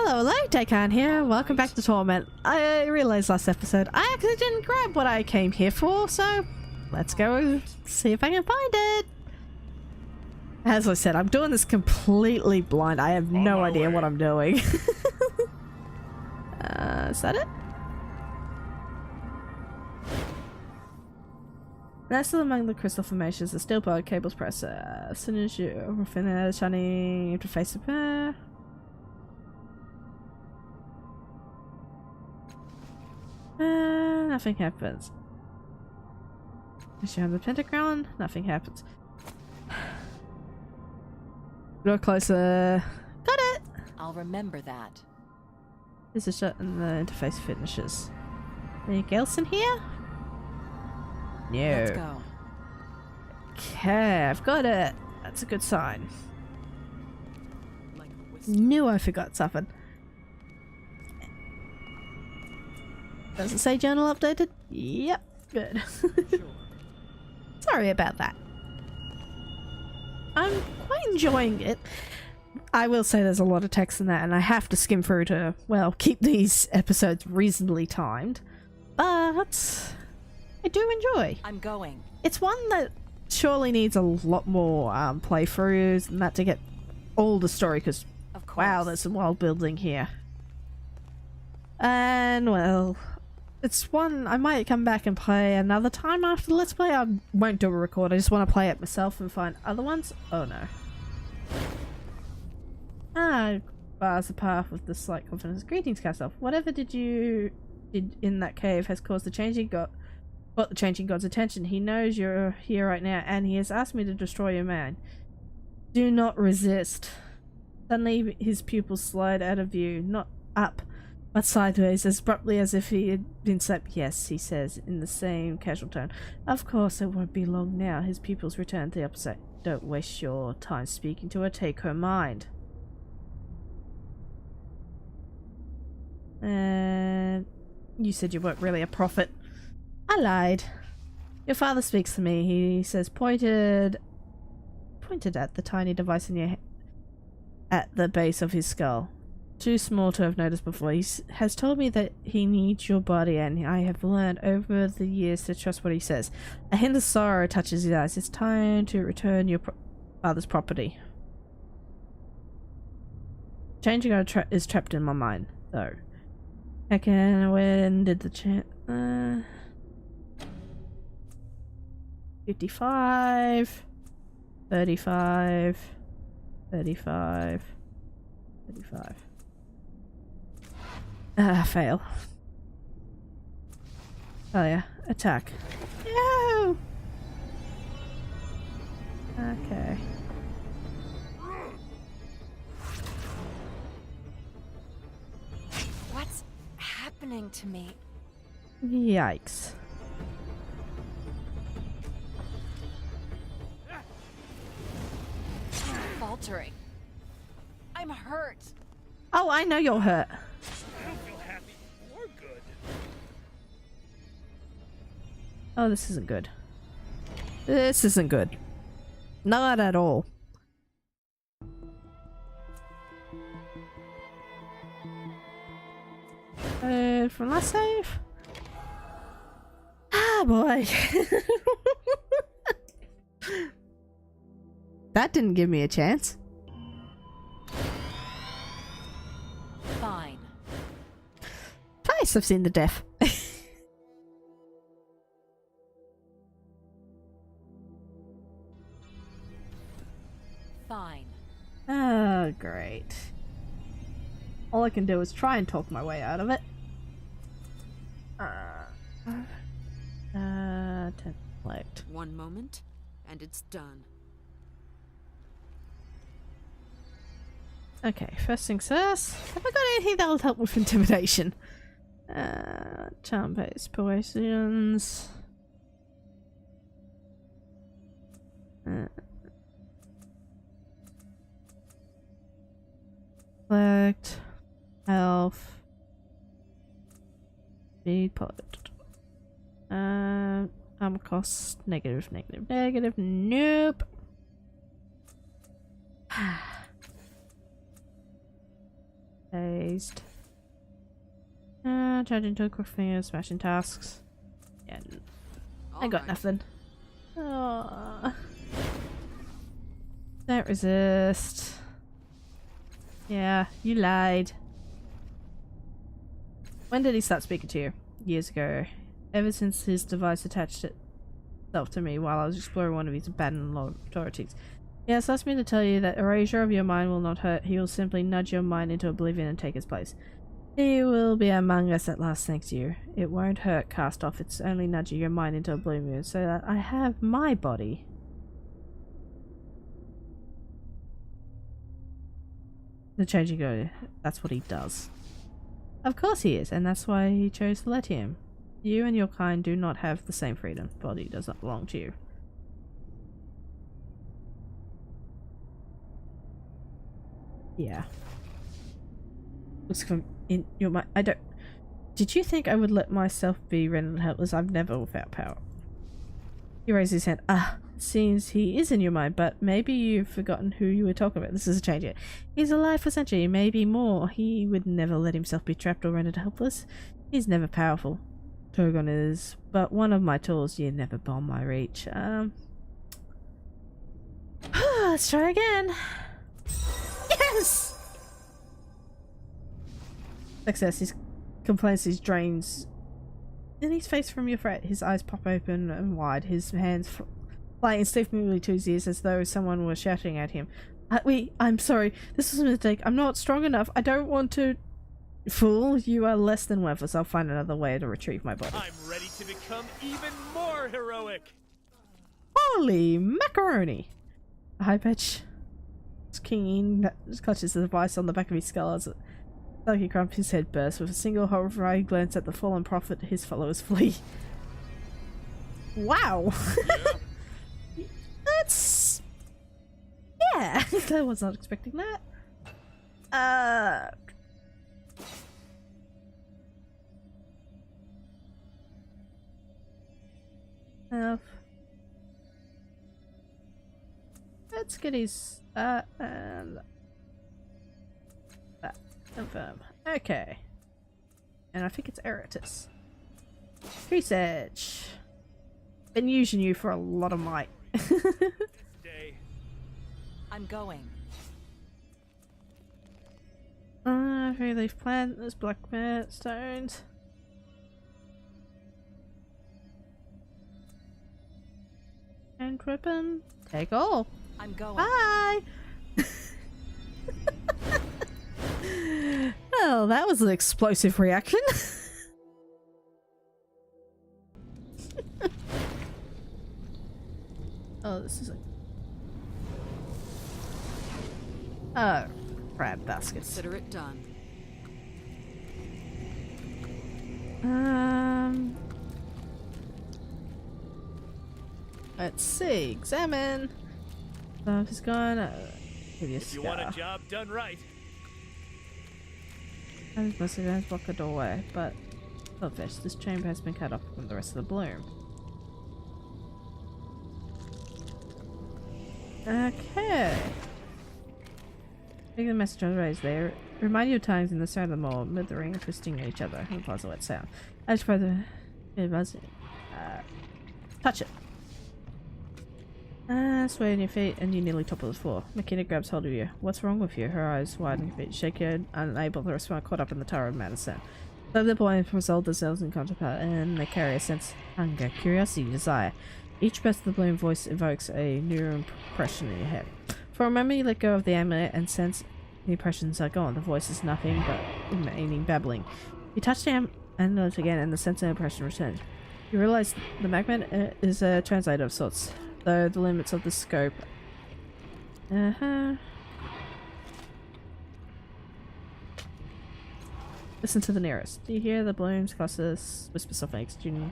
Hello, Dekan here. Welcome back to Torment. I realized last episode I actually didn't grab what I came here for, so let's go see if I can find it. As I said, I'm doing this completely blind. I have no idea what I'm doing. Is that it? Nestled among the crystal formations, the steel bar cables press. As soon as you finish shining, you have to face it. Nothing happens. As you have the pentagram, nothing happens. Go closer. Got it! I'll remember that. This is shut and the interface finishes. Anything else in here? No. Let's go. Okay, I've got it. That's a good sign. Knew I forgot something. Does it say journal updated? Yep, good. Sorry about that. I'm quite enjoying it. I will say there's a lot of text in that and I have to skim through to, well, keep these episodes reasonably timed. But I do enjoy. I'm going. It's one that surely needs a lot more playthroughs and that to get all the story, because wow, there's some world building here. And well, it's one I might come back and play another time after the Let's Play. I won't do a record, I just want to play it myself and find other ones. Oh no. Bars the path with the slight confidence. Greetings, Castle. Whatever you did in that cave has caused the changing god, got the changing god's attention. He knows you're here right now and he has asked me to destroy your man. Do not resist. Suddenly his pupils slide out of view, not up, but sideways, as abruptly as if he had been slapped. Yes, he says in the same casual tone. Of course, it won't be long now. His pupils return to the opposite. Don't waste your time speaking to her. Take her mind. And you said you weren't really a prophet. I lied. Your father speaks to me. He says pointed at the tiny device in your at the base of his skull. Too small to have noticed before. He has told me that he needs your body, and I have learned over the years to trust what he says. A hint of sorrow touches his eyes. It's time to return your father's property. Changing is trapped in my mind, though. When did the 55, 35, 35, 35. Fail. Oh yeah, attack. No! Okay. What's happening to me? Yikes. I'm faltering. I'm hurt. Oh, I know you're hurt. I don't feel happy or good. Oh, this isn't good. This isn't good. Not at all. From last save? Ah, boy. That didn't give me a chance. Fine. Twice I've seen the death. Fine. Oh, great. All I can do is try and talk my way out of it. Template. One moment, and it's done. Okay, first things first. Have I got anything that'll help with intimidation? Charm-based potions. Select. Health. Speed pod. Armor cost. Negative, negative, negative. Nope. Dazed. Charging to quick fingers, smashing tasks. Yeah, I got nothing. Oh. Don't resist. Yeah, you lied. When did he start speaking to you? Years ago. Ever since his device attached itself to me while I was exploring one of his abandoned laboratories. He has asked me to tell you that erasure of your mind will not hurt. He will simply nudge your mind into oblivion and take its place. He will be among us at last, thanks to you. It won't hurt, cast off. It's only nudging your mind into oblivion so that I have my body. The changing god, that's what he does. Of course he is, and that's why he chose to let him. You and your kind do not have the same freedom. Body does not belong to you. Yeah. Looks from in your mind. I don't. Did you think I would let myself be rendered helpless? I've never without power. He raised his hand. Ah, seems he is in your mind, but maybe you've forgotten who you were talking about. This is a change yet. He's alive for a century, maybe more. He would never let himself be trapped or rendered helpless. He's never powerful. Turgon is, but one of my tools. You never beyond my reach. Let's try again. Yes! Success. He complains his drains in his face from your threat. His eyes pop open and wide. His hands fly instinctively to his ears as though someone were shouting at him. I'm sorry. This was a mistake. I'm not strong enough. I don't want to... Fool, you are less than worthless. I'll find another way to retrieve my body. I'm ready to become even more heroic. Holy macaroni! A high pitch. King clutches the device on the back of his skull as he crumps his head bursts. With a single horrified glance at the fallen prophet, his followers flee. Wow! Yeah. That's... Yeah! I was not expecting that. Let's get his and that confirm. Okay, and I think it's Eratus. Crease Edge. Been using you for a lot of might. Stay. I'm going. Three leaf plant. There's black stones. And weapon. Take all. I'm going. Bye! Well, that was an explosive reaction. Oh, this is a... Oh, crab baskets. Consider it done. Let's see. Examine. Buff is gone. Give you a If you want a job done right. I was mostly going to block a doorway, but selfish. This chamber has been cut off from the rest of the bloom. Okay. Taking the message on the raised there. Remind you of times in the center of the mall, mithering and twisting each other. And plaza wet sound. I just further touch it. Sway on your feet and you nearly topple the floor. Makina grabs hold of you. What's wrong with you? Her eyes widen a bit, shaken, unable to respond, caught up in the Tower of Madison. So the boy resolve themselves in counterpart, and they carry a sense of hunger, curiosity, desire. Each burst of the bloom voice evokes a new impression in your head. For a moment you let go of the amulet and sense the impressions are gone. The voice is nothing but remaining babbling. You touch the amulet again and the sense of impression returns. You realize the magnet is a translator of sorts, though the limits of the scope. Listen to the nearest. Do you hear the blooms, clusters, whisper softly, student?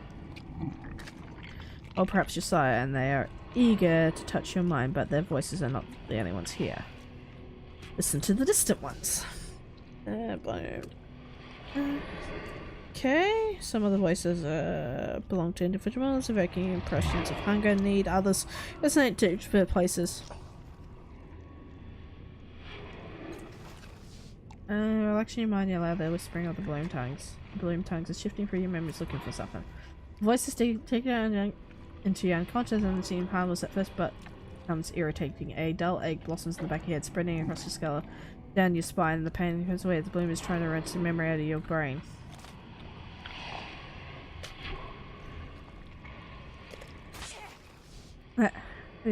Or perhaps your sire, and they are eager to touch your mind, but their voices are not the only ones here. Listen to the distant ones. Bloomed. Okay, some of the voices belong to individuals, evoking impressions of hunger and need. Others resonate to places. Relaxing your mind, you allow the whispering of the bloom tongues. The bloom tongues are shifting through your memories looking for something. Voices take you into your unconscious and seem harmless at first, but becomes irritating. A dull ache blossoms in the back of your head, spreading across your skull, down your spine, and the pain goes away as the bloom is trying to wrench the memory out of your brain.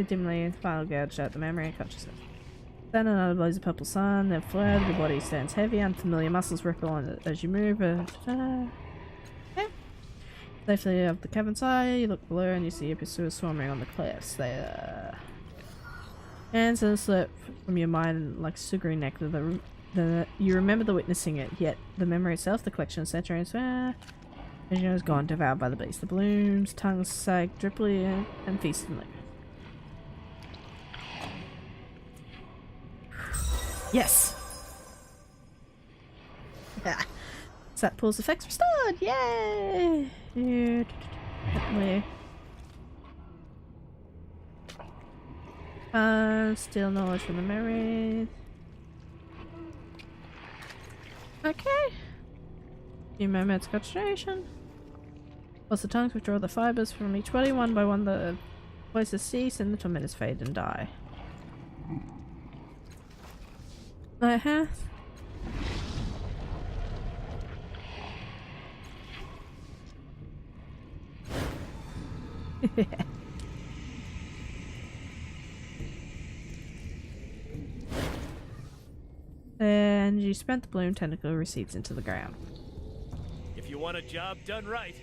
Dimly, the final gouge out the memory and consciousness. Then another blaze of purple sun, then fled, your body stands heavy, unfamiliar muscles ripple on it as you move. Yeah. Safely of the cavern side, you look below and you see your pursuers swarming on the cliffs. They hands slip from your mind like sugary nectar. You remember the witnessing it, yet the memory itself, the collection of centuries, vision is gone, devoured by the beast. The blooms, tongues sag drippily and feastingly. Yes! Yeah. That pulls effects restored! Yay! Steal knowledge from the memories. Okay. Few moments of concentration. Plus the tongues withdraw the fibers from each body. One by one the voices cease and the tormentors fade and die. Uh-huh. And you spent the bloom tentacle receipts into the ground. If you want a job done right.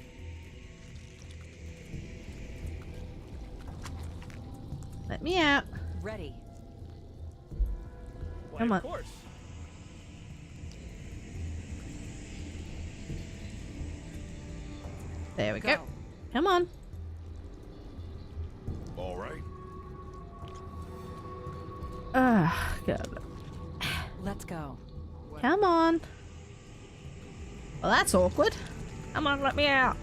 Let me out. Ready. Why, Come on. of course. There we go. Come on. All right. Ah, God. Let's go. Come on. Well, that's awkward. Come on, let me out.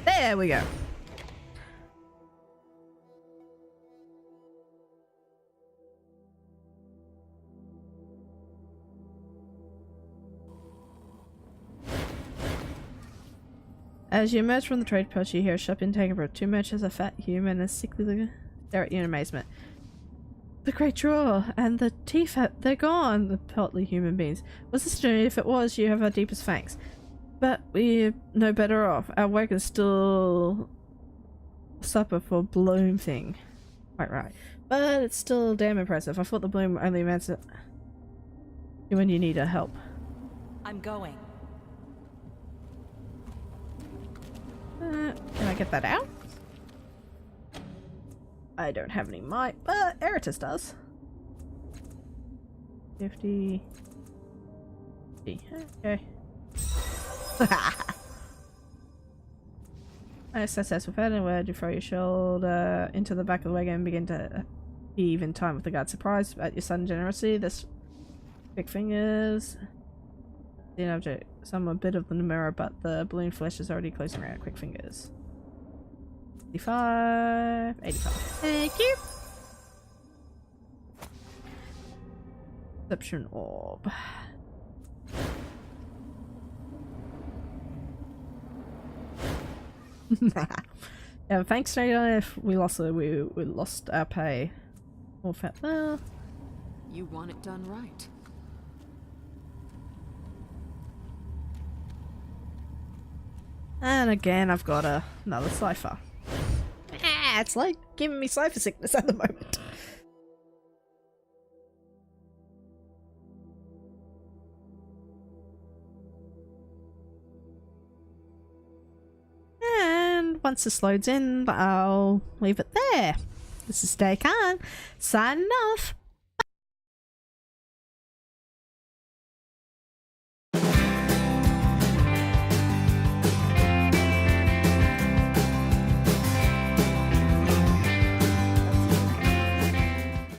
There we go. As you emerge from the trade post, you hear a sharp intake of two merchants, a fat human, and a sickly stare at you in amazement. The great drawer and the teeth, they're gone, the portly human beings. Was this journey? If it was, you have our deepest thanks. But we're no better off. Our work is still supper for bloom thing. Quite right. But it's still damn impressive. I thought the bloom only meant it when you need our help. I'm going. Can I get that out? I don't have any might, but Eratus does. 50. Okay. I success with anywhere. You throw your shoulder into the back of the wagon and begin to heave in time with the guard. Surprised at your sudden generosity. This big fingers. The object, some a bit of the mirror, but the balloon flesh is already closing around. Quick fingers. 85, 85. Thank you. Perception orb. Yeah, thanks to if we lost our pay. More fat there. You want it done right. And again, I've got another cipher. Ah, it's like giving me cipher sickness at the moment. And once this loads in, I'll leave it there. This is Day Khan, signing off.